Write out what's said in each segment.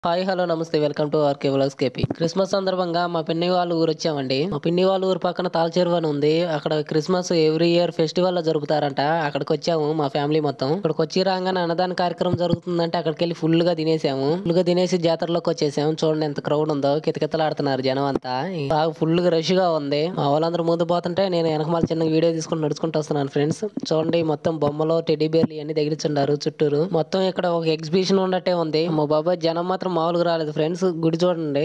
Hi hello నమస్తే welcome to RK vlogs KP. Christmas సందర్భంగా మా పిన్ని వాళ్ళ ఊరు వచ్చామండి. మా పిన్ని వాళ్ళ ఊరు పక్కన తాళచెరువు అని ఉంది. అక్కడ క్రిస్మస్ ఎవ్రీ ఇయర్ ఫెస్టివల్ లో జరుపుతారంట. అక్కడికి వచ్చాము మా ఫ్యామిలీ మొత్తం. ఇక్కడికి వచ్చి రాగానే అన్నదాన కార్యక్రమం జరుగుతుందంటే అక్కడికి వెళ్ళి ఫుల్ గా తినేసాము. ఫుల్ గా తినేసి జాతరలోకి వచ్చేసాము. చూడండి ఎంత క్రౌడ్ ఉందో, కితకితలాడుతున్నారు జనం అంతా. బాగా ఫుల్ గా రష్ గా ఉంది. మా వాళ్ళందరూ ముందు పోతుంటే నేను వెనకమాల చిన్న వీడియో తీసుకుని నడుచుకుంటూ వస్తున్నాను ఫ్రెండ్స్. చూడండి మొత్తం బొమ్మలు టెడ్డీ బేర్లు ఇవన్నీ తగిలించున్నారు చుట్టూరు. మొత్తం ఇక్కడ ఒక ఎగ్జిబిషన్ ఉన్నట్టే ఉంది. మా బాబాయ్ జనం మాత్రం మామూలుగా రాలేదు ఫ్రెండ్స్. గుడి చూడండి,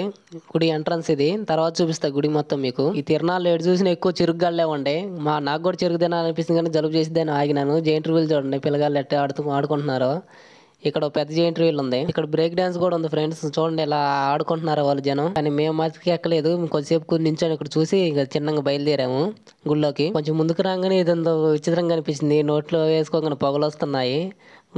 గుడి ఎంట్రన్స్ ఇది. తర్వాత చూపిస్తా గుడి మొత్తం మీకు. ఈ తిరణాలు ఎటు చూసినా ఎక్కువ చెరుకుగాళ్ళే ఉండే. నాకు కూడా చెరుకు తినాలనిపిస్తుంది కానీ జలుబు చేసిద్దని ఆగినాను. జెయింట్ వీల్ చూడండి పిల్లగాళ్ళు ఎట్లా ఆడుకుంటున్నారు. ఇక్కడ పెద్ద జెయింట్ వీల్ ఉంది. ఇక్కడ బ్రేక్ డాన్స్ కూడా ఉంది ఫ్రెండ్స్. చూడండి ఇలా ఆడుకుంటున్నారు వాళ్ళు జనం. కానీ మేము మతికి ఎక్కలేదు. కొద్దిసేపు నించొని ఇక్కడ చూసి ఇక చిన్నగా బయలుదేరాము గుళ్ళోకి. కొంచెం ముందుకు రాగానే ఇదంతా విచిత్రంగా అనిపించింది. నోట్లో వేసుకోగానే పొగలు వస్తున్నాయి.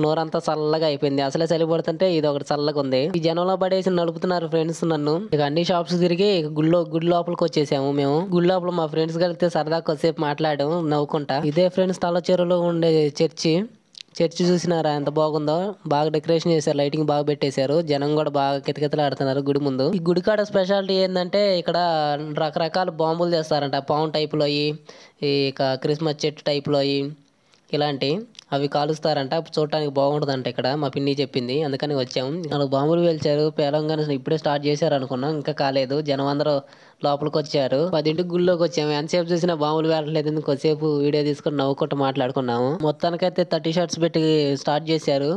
నోరంతా చల్లగా అయిపోయింది. అసలే చలి పడుతుంటే ఇది ఒకటి చల్లగా ఉంది. ఈ జనంలో పడేసి నడుపుతున్నారు ఫ్రెండ్స్ నన్ను. ఇక అన్ని షాప్స్ తిరిగి గుడి లోపలికి వచ్చేసాము మేము. గుడి లోపల మా ఫ్రెండ్స్ కలిపితే సరదాగా కొద్దిసేపు మాట్లాడాము నవ్వుకుంటా. ఇదే ఫ్రెండ్స్ తాళచెరువులో ఉండే చర్చి చూసినారా ఎంత బాగుందో. బాగా డెకరేషన్ చేశారు, లైటింగ్ బాగా పెట్టేశారు. జనం కూడా బాగా కితకితలాడుతున్నారు గుడి ముందు. ఈ గుడి కాడ స్పెషాలిటీ ఏంటంటే ఇక్కడ రకరకాల బాంబులు చేస్తారంట. పాము టైప్ లో ఇక క్రిస్మస్ చెట్టు టైప్ లో ఇలాంటి అవి కాలుస్తారంట. చూడటానికి బాగుంటుందంట ఇక్కడ మా పిన్ని చెప్పింది. అందుకని వచ్చాము. 4 బాంబులు పేల్చారు. పేలంగానే ఇప్పుడే స్టార్ట్ చేశారు అనుకున్నాం, ఇంకా కాలేదు. జనం అందరూ లోపలికి వచ్చారు. 10ంటికి గుళ్ళోకి వచ్చాము. ఎంతసేపు చూసినా బాంబులు వేయట్లేదు. కొద్దిసేపు వీడియో తీసుకుని నవ్వుకుంటూ మాట్లాడుకున్నాము. మొత్తానికైతే 30 షాట్స్ పెట్టి స్టార్ట్ చేశారు.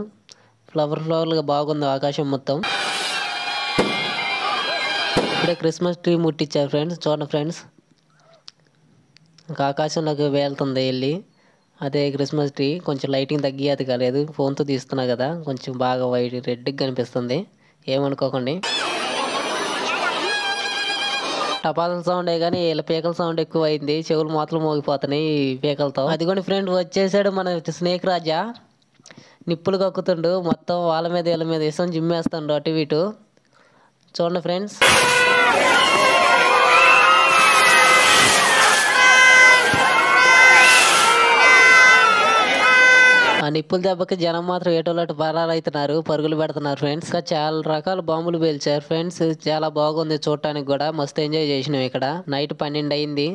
ఫ్లవర్లుగా బాగుంది ఆకాశం మొత్తం. ఇప్పుడే క్రిస్మస్ ట్రీ ముట్టించారు ఫ్రెండ్స్. చూడండి ఫ్రెండ్స్, ఇంకా ఆకాశంలోకి వేలుతుంది వెళ్ళి. అదే క్రిస్మస్ ట్రీ. కొంచెం లైటింగ్ తగ్గి అది కాలేదు, ఫోన్తో తీస్తున్నా కదా, కొంచెం బాగా వైట్ రెడ్గా కనిపిస్తుంది. ఏమనుకోకండి. టపాసుల సౌండే కానీ వీళ్ళ పీకల సౌండ్ ఎక్కువ అయింది. చెవులు మాత్రం మోగిపోతున్నాయి ఈ పీకలతో. అదిగోండి ఫ్రెండ్ వచ్చేసాడు మన స్నేక్ రాజా. నిప్పులు కక్కుతుండు. మొత్తం వాళ్ళ మీద వీళ్ళ మీద ఇసం జిమ్మేస్తాడు అటు ఇటు. చూడండి ఫ్రెండ్స్. ఆ నిప్పుల దెబ్బకి జనం మాత్రం ఏటోలాంటి పరాలవుతున్నారు, పరుగులు పెడుతున్నారు ఫ్రెండ్స్. ఇంకా చాలా రకాల బాంబులు పేల్చారు ఫ్రెండ్స్. చాలా బాగుంది చూడటానికి కూడా. మస్తు ఎంజాయ్ చేసినాం. ఇక్కడ నైట్ 12 అయింది.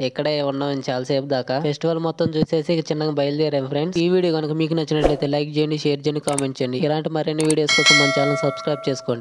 ఇక్కడే ఉన్నాం చాలాసేపు దాకా. ఫెస్టివల్ మొత్తం చూసేసి చిన్నగా బయలుదేరాం ఫ్రెండ్స్. ఈ వీడియో కనుక మీకు నచ్చినట్లయితే లైక్ చేయండి, షేర్ చేయండి, కామెంట్ చేయండి. ఇలాంటి మరిన్ని వీడియోస్ కోసం మన ఛానల్ సబ్స్క్రైబ్ చేసుకోండి.